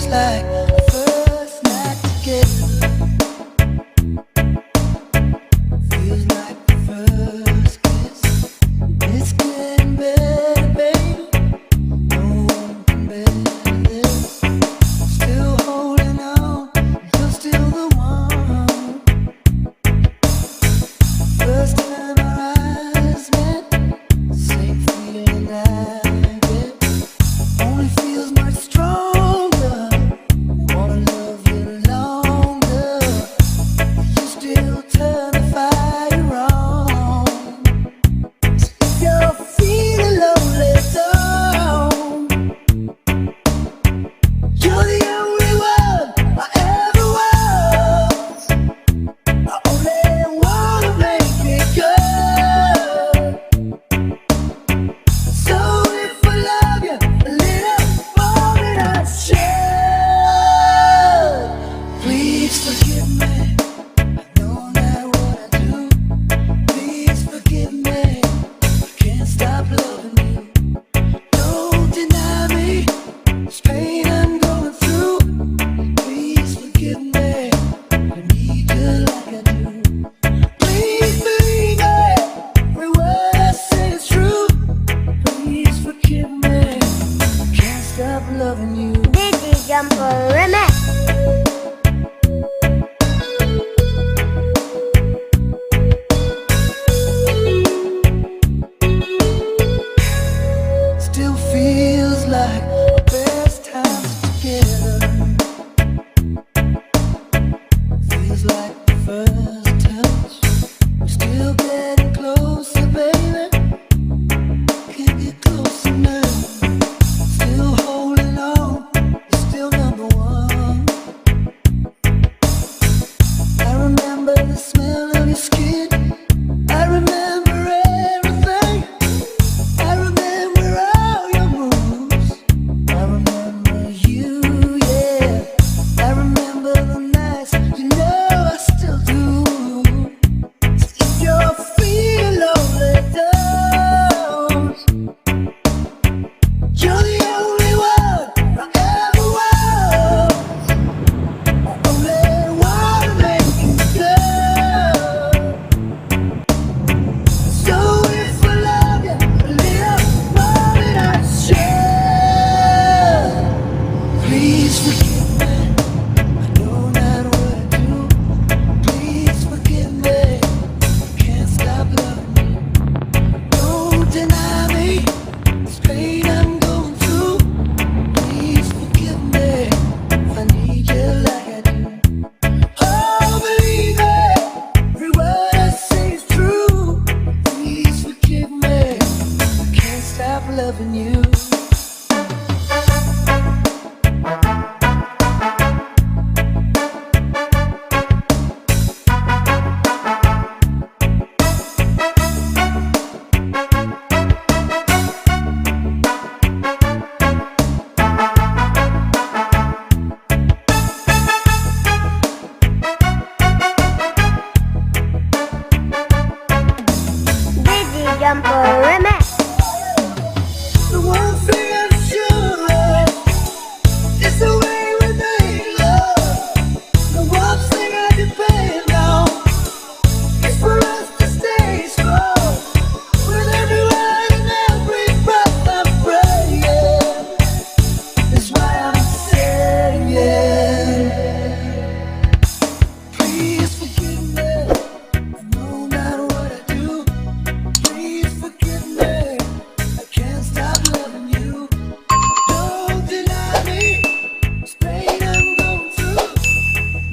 like the first night together. Feels like the first kiss. It's getting better, baby. No one can better this. Still holding on, you're still the one. First time our eyes met, same feeling I get. Only feels much stronger. Wanna love you longer. You still turn the fire on. So if you're feeling lonely, don't. You're the only one I ever was. I only wanna make it good. So if I love you a little more than I should, please forgive me. I know not what I do. Please forgive me. I can't stop loving you. Don't deny me this pain I'm going through. Please forgive me. I need you like I do. Please believe me. Every word I say is true. Please forgive me. Can't stop loving you. DJ Jumper Remix. Still feels like our best times together. Feels like the first touch. We're still getting closer, baby. Can't get close enough. Still holding on. You're still number one. I remember the smell of your skin. I remember everything. I remember all your moves. I remember you, yeah. I remember the nights, you know I still do. So if you're feeling lonely, don't. You're the only one I ever was. I only wanna make it good. So if I love you a little more than I should, please forgive